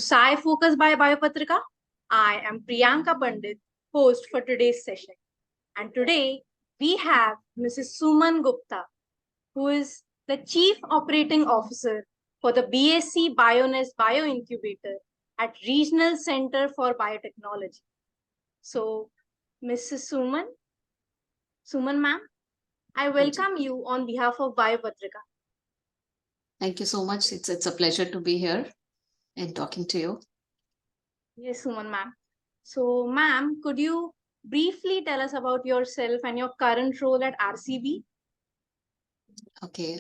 Sci Focus by Biopatrika. I am Priyanka Pandit, host for today's session. And today we have Mrs. Suman Gupta, who is the Chief Operating Officer for the BSc Bioness Bioincubator at Regional Center for Biotechnology. So, Mrs. Suman ma'am, I welcome you on behalf of Biopatrika. Thank you so much. It's a pleasure to be here and talking to you. Yes, Suman ma'am. So, ma'am, could you briefly tell us about yourself and your current role at RCB? Okay.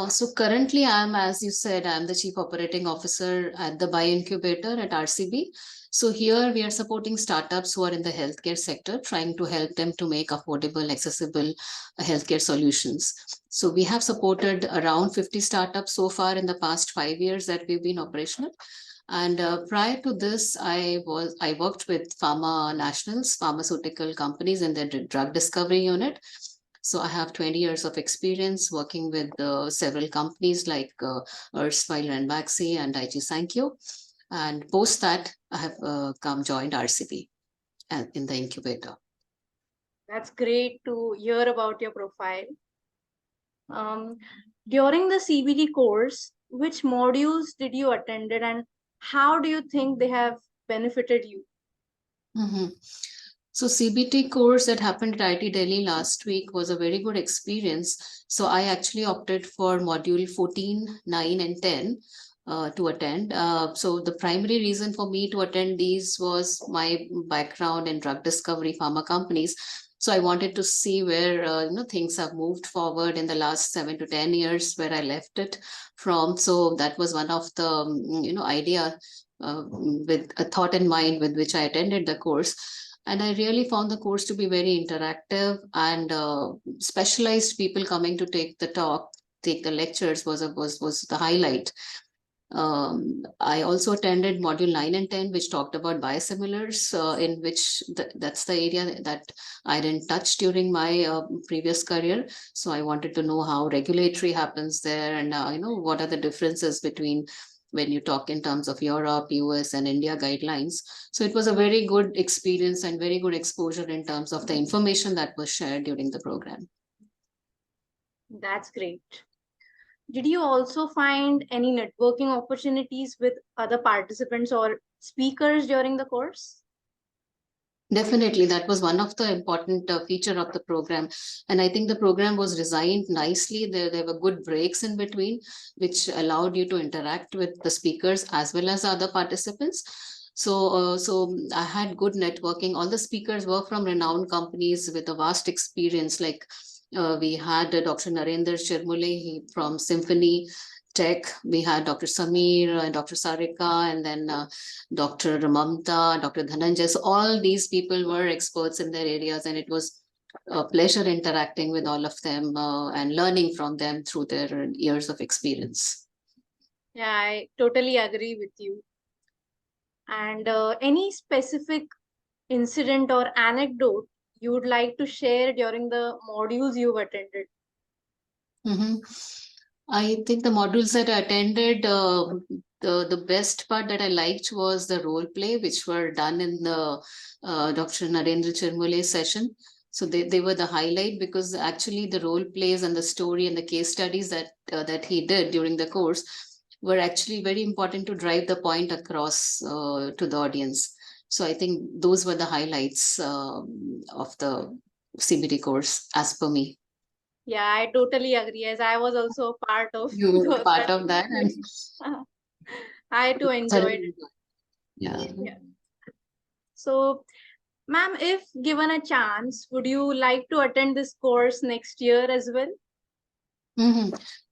So currently as you said, I'm the Chief Operating Officer at the Bioincubator at RCB. So here we are supporting startups who are in the healthcare sector, trying to help them to make affordable, accessible healthcare solutions. So we have supported around 50 startups so far in the past 5 years that we've been operational. And prior to this, I worked with pharma nationals, pharmaceutical companies in their drug discovery unit. So I have 20 years of experience working with several companies like erstwhile Ranbaxy and IG Sankyo. And post that, I have joined RCB in the incubator. That's great to hear about your profile. During the CBT course, which modules did you attend and how do you think they have benefited you? So CBT course that happened at IIT Delhi last week was a very good experience. So I actually opted for module 14, 9 and 10 to attend. So the primary reason for me to attend these was my background in drug discovery pharma companies. So I wanted to see where things have moved forward in the last 7 to 10 years where I left it from. So that was one of the idea with a thought in mind with which I attended the course. And I really found the course to be very interactive, and specialized people coming to take the lectures was the highlight. I also attended module 9 and 10, which talked about biosimilars, in which that's the area that I didn't touch during my previous career. So I wanted to know how regulatory happens there, and what are the differences between when you talk in terms of Europe, US, and India guidelines. So it was a very good experience and very good exposure in terms of the information that was shared during the program. That's great. Did you also find any networking opportunities with other participants or speakers during the course? Definitely, that was one of the important feature of the program. And I think the program was designed nicely. There were good breaks in between, which allowed you to interact with the speakers as well as other participants. So I had good networking. All the speakers were from renowned companies with a vast experience. Like we had Dr. Virender Singh from Symphony Tech. We had Dr. Samir and Dr. Sarika, and then Dr. Mamta, Dr. Dhananjay. So all these people were experts in their areas, and it was a pleasure interacting with all of them and learning from them through their years of experience. Yeah, I totally agree with you. And any specific incident or anecdote you would like to share during the modules you've attended? I think the modules that I attended, the best part that I liked was the role play, which were done in the Dr. Narendra Chirmule session. So they were the highlight, because actually the role plays and the story and the case studies that he did during the course were actually very important to drive the point across to the audience. So I think those were the highlights of the CBT course as per me. Yeah, I totally agree, as I was also a part of You were part of that, and I too enjoyed it. Yeah. So, ma'am, if given a chance, would you like to attend this course next year as well?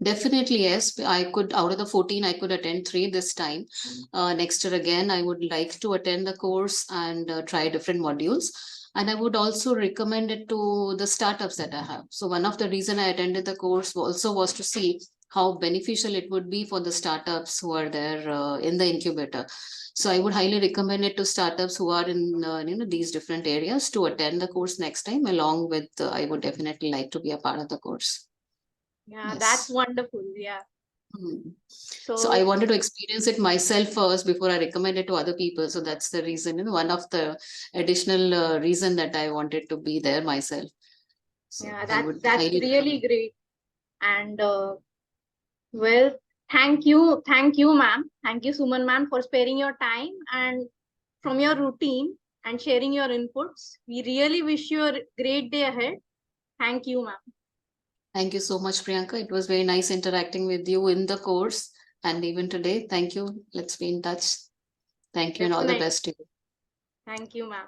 Definitely, yes. I could, out of the 14, I could attend 3 this time. Next year again, I would like to attend the course and try different modules. And I would also recommend it to the startups that I have. So one of the reason I attended the course also was to see how beneficial it would be for the startups who are there in the incubator. So I would highly recommend it to startups who are in these different areas to attend the course next time. Along with, I would definitely like to be a part of the course. Yeah, Yes. that's wonderful. Yeah. So I wanted to experience it myself first before I recommend it to other people. So that's the reason, one of the additional reason that I wanted to be there myself. So yeah, I would that's highly really recommend. great. And well, thank you, ma'am. Thank you, Suman ma'am, for sparing your time and from your routine and sharing your inputs. We really wish you a great day ahead. Thank you, ma'am. Thank you so much, Priyanka. It was very nice interacting with you in the course and even today. Thank you. Let's be in touch. Thank you and all the Definitely. best to you. Thank you, ma'am.